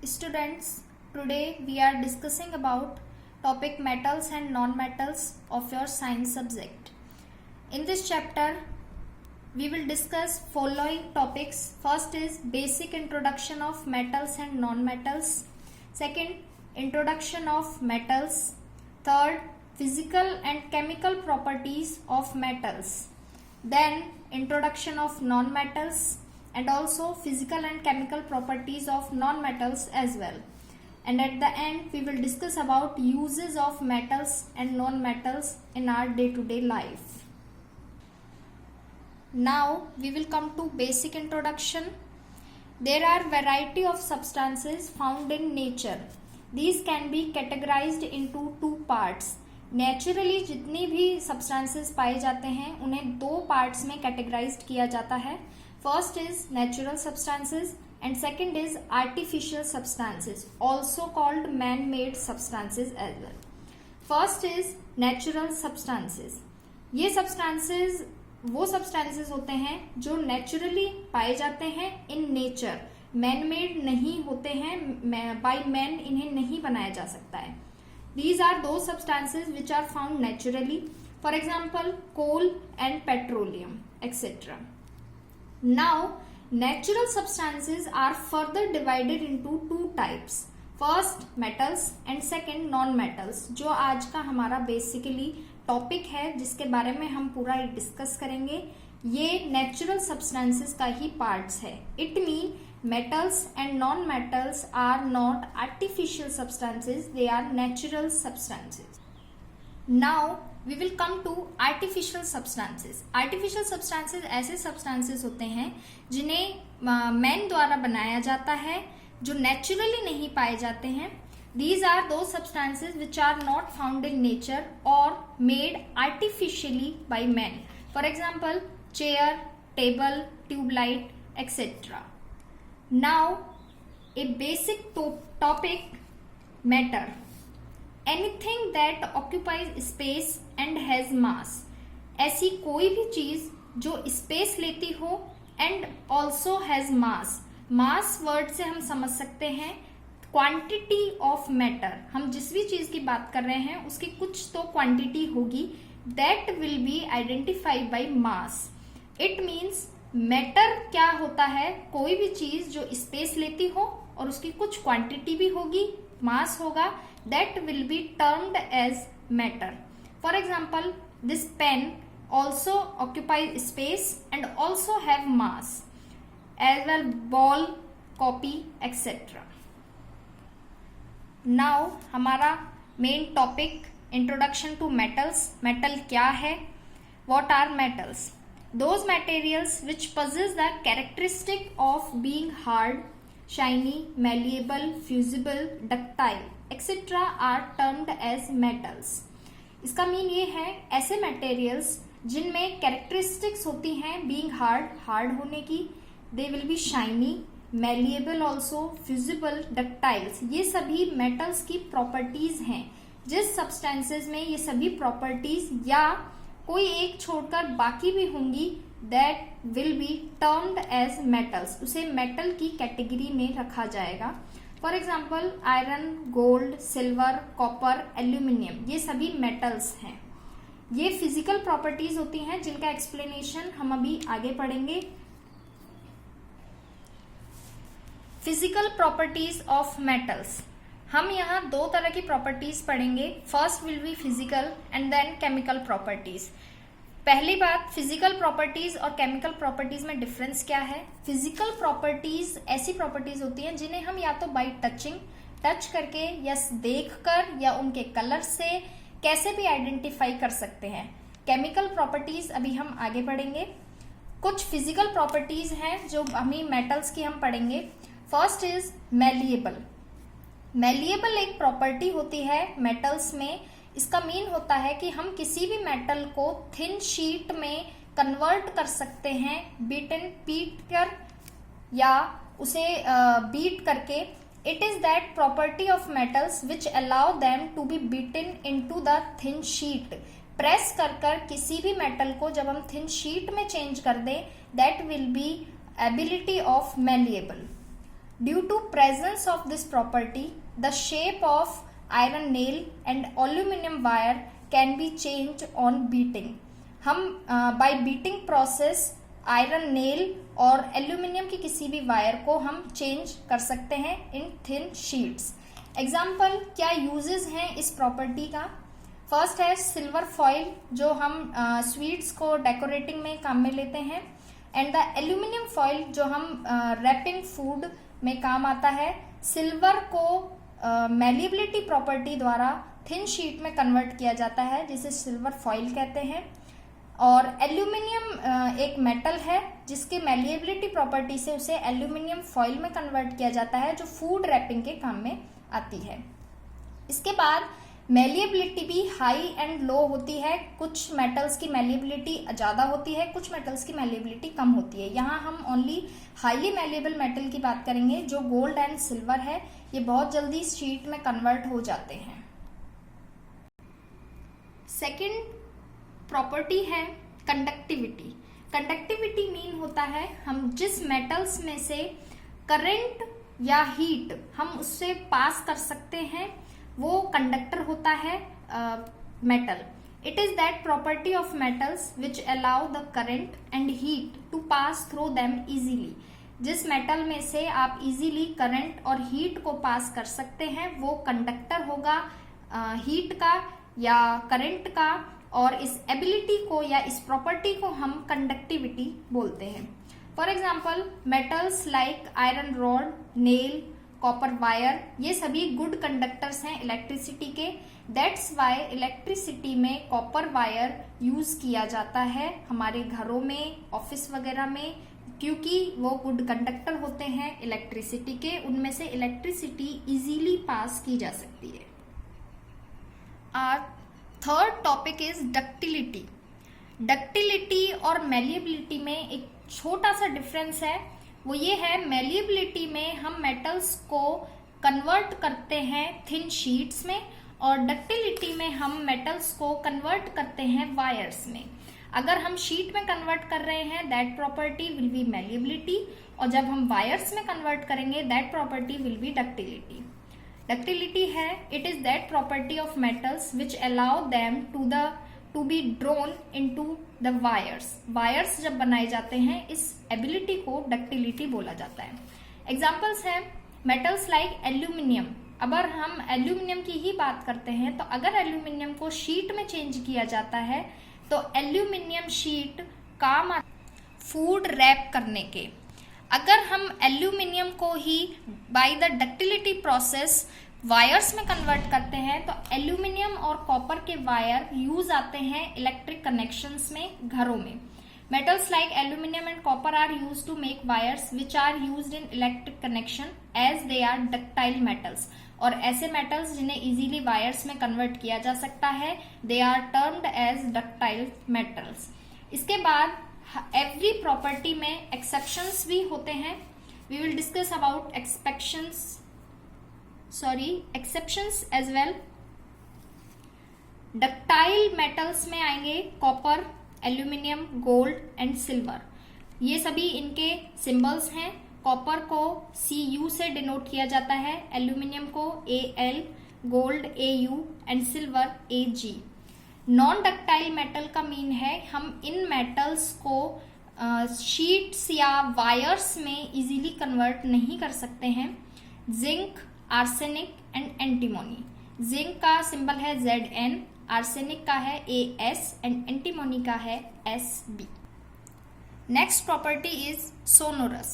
Students, today we are discussing about topic metals and non-metals of your science subject. In this chapter, we will discuss following topics. First is basic introduction of metals and non-metals. Second, introduction of metals. Third, physical and chemical properties of metals. Then introduction of non-metals and also physical and chemical properties of non-metals as well. And at the end we will discuss about uses of metals and non-metals in our day-to-day life. Now we will come to basic introduction. There are variety of substances found in nature. These can be categorized into two parts. Naturally जितनी भी substances पाए जाते हैं उन्हें दो parts में categorised किया जाता है. First is natural substances and second is artificial substances, also called man made substances as well. First is natural substances. ये सब्सटेंसेस वो सब्सटेंसेस होते हैं जो नेचुरली पाए जाते हैं इन नेचर, मैन मेड नहीं होते हैं, बाय मैन इन्हें नहीं बनाया जा सकता है. These are those substances which are found naturally. For example, coal and petroleum, etc. Now, natural substances are further divided into two types. First, metals and second, non-metals. जो आज का हमारा basically topic है जिसके बारे में हम पूरा डिस्कस करेंगे. ये natural substances का ही parts है. It means metals and non-metals are not artificial substances, they are natural substances. Now we will come to artificial substances. Artificial substances ऐसे substances होते हैं जिन्हें मैन द्वारा बनाया जाता है, जो naturally नहीं पाए जाते हैं. These are those substances which are not found in nature or made artificially by man. For example, chair, table, tube light, etc. Now, a basic topic, matter. Anything that occupies space and has mass. ऐसी कोई भी चीज जो space लेती हो and also has mass. mass word से हम समझ सकते हैं क्वांटिटी ऑफ मैटर. हम जिस भी चीज की बात कर रहे हैं उसकी कुछ तो क्वांटिटी होगी. That will be identified by mass. It means matter क्या होता है, कोई भी चीज जो स्पेस लेती हो और उसकी कुछ क्वांटिटी भी होगी, मास होगा, that will be termed as matter. For example, this pen also occupies space and also have mass as well, ball, copy, etcetera. Now हमारा main topic, introduction to metals. Metal क्या है? What are metals? Those materials which possess the characteristic of being hard, shiny, malleable, fusible, ductile, etc. are termed as metals. इसका mean ये है ऐसे materials जिनमें characteristics होती हैं being hard, hard होने की, they will be shiny, malleable also, fusible, ductiles. ये सभी metals की properties हैं. जिस substances में ये सभी properties या कोई एक छोड़कर बाकी भी होंगी, that will be termed as metals. उसे मेटल की कैटेगरी में रखा जाएगा. For example, iron, gold, silver, copper, aluminium, ये सभी मेटल्स हैं. ये फिजिकल प्रॉपर्टीज होती हैं जिनका एक्सप्लेनेशन हम अभी आगे पढ़ेंगे. Physical properties of metals. हम यहाँ दो तरह की प्रॉपर्टीज पढ़ेंगे. First will be physical and then chemical properties. पहली बात, फिजिकल प्रॉपर्टीज और केमिकल प्रॉपर्टीज में डिफरेंस क्या है? फिजिकल प्रॉपर्टीज ऐसी प्रॉपर्टीज होती हैं जिन्हें हम या तो बाय टचिंग, टच करके या देखकर या उनके कलर से कैसे भी आइडेंटिफाई कर सकते हैं. केमिकल प्रॉपर्टीज अभी हम आगे पढ़ेंगे. कुछ फिजिकल प्रॉपर्टीज हैं जो हमें मेटल्स की हम पढ़ेंगे. First is malleable. मैलिएबल एक प्रॉपर्टी होती है मेटल्स में. इसका मीन होता है कि हम किसी भी मेटल को थिन शीट में कन्वर्ट कर सकते हैं, पीट कर या उसे बीट करके. It is that property of metals which allow them to be beaten into the thin sheet. Press कर किसी भी मेटल को जब हम थिन शीट में चेंज कर दें, that will be ability of malleable. Due to presence of this property the shape of iron nail and aluminium wire can be change on beating. हम by beating process iron nail और aluminium की किसी भी wire को हम change कर सकते हैं इन थिन शीट्स। एग्जाम्पल, क्या यूजेस हैं इस प्रॉपर्टी का? फर्स्ट है सिल्वर फॉइल, जो हम स्वीट्स को डेकोरेटिंग में काम में लेते हैं, एंड द एल्यूमिनियम फॉइल जो हम रैपिंग फूड में काम आता है। सिल्वर को मैलिएबिलिटी प्रॉपर्टी द्वारा थिन शीट में कन्वर्ट किया जाता है, जिसे सिल्वर फॉइल कहते हैं। और एल्यूमिनियम एक मेटल है जिसके मैलिएबिलिटी प्रॉपर्टी से उसे एल्यूमिनियम फॉइल में कन्वर्ट किया जाता है, जो फूड रैपिंग के काम में आती है। इसके बाद मैलिएबिलिटी भी हाई एंड लो होती है। कुछ मेटल्स की मैलिएबिलिटी ज़्यादा होती है, कुछ मेटल्स की मैलिएबिलिटी कम होती है। यहाँ हम ओनली हाईली मैलिएबल मेटल की बात करेंगे, जो गोल्ड एंड सिल्वर है। ये बहुत जल्दी शीट में कन्वर्ट हो जाते हैं। सेकेंड प्रॉपर्टी है कंडक्टिविटी। कंडक्टिविटी मीन होता है हम जिस मेटल्स में से करंट या हीट हम उससे पास कर सकते हैं, वो कंडक्टर होता है metal. It is that property of metals which allow the current and heat to pass through them easily. जिस मेटल में से आप इजीली करंट और हीट को पास कर सकते हैं, वो कंडक्टर होगा हीट का या करंट का, और इस एबिलिटी को या इस प्रॉपर्टी को हम कंडक्टिविटी बोलते हैं। For example, metals like iron rod, nail, copper wire, ये सभी गुड कंडक्टर्स हैं इलेक्ट्रिसिटी के। दैट्स वाई इलेक्ट्रिसिटी में कॉपर वायर यूज किया जाता है हमारे घरों में, ऑफिस वगैरह में, क्योंकि वो गुड कंडक्टर होते हैं इलेक्ट्रिसिटी के। उनमें से इलेक्ट्रिसिटी इजीली पास की जा सकती है। Third topic is ductility. Ductility और मैलिएबिलिटी में एक छोटा सा डिफरेंस है। वो ये है, मैलिएबिलिटी में हम मेटल्स को कन्वर्ट करते हैं थिन शीट्स में, और डक्टिलिटी में हम मेटल्स को कन्वर्ट करते हैं वायर्स में। अगर हम शीट में कन्वर्ट कर रहे हैं, that property will be malleability, और जब हम वायर्स में कन्वर्ट करेंगे, that property will be ductility. Ductility है, it is that property of metals which allow them to be drawn into the wires. Wires जब बनाए जाते हैं, इस एबिलिटी को डक्टिलिटी बोला जाता है। एग्जाम्पल्स हैं मेटल्स लाइक एल्यूमिनियम। अगर हम एल्यूमिनियम की ही बात करते हैं, तो अगर एल्यूमिनियम को शीट में चेंज किया जाता है, तो एल्यूमिनियम शीट काम फूड रैप करने के। अगर हम एल्यूमिनियम को ही by the ductility process wires में कन्वर्ट करते हैं, तो एल्यूमिनियम और कॉपर के वायर यूज आते हैं इलेक्ट्रिक कनेक्शंस में घरों में। Metals like aluminium and copper are used to make wires which are used in electric connection as they are ductile metals. और ऐसे मेटल्स जिन्हें इजीली वायर्स में कन्वर्ट किया जा सकता है, they are termed as ductile metals. इसके बाद एवरी प्रॉपर्टी में एक्सेप्शंस भी होते हैं। We will discuss about exceptions as well. Ductile metals में आएंगे copper, aluminium, gold and silver. ये सभी इनके सिंबल्स हैं। कॉपर को Cu से डिनोट किया जाता है, एल्यूमिनियम को Al, gold Au and silver Ag। Non ductile metal का मीन है हम इन मेटल्स को शीट्स या वायर्स में इजीली कन्वर्ट नहीं कर सकते हैं। Zinc, arsenic and antimony. Zinc का सिंबल है Zn, आर्सेनिक का है As एंड एंटीमोनी का है Sb। Next property is sonorous.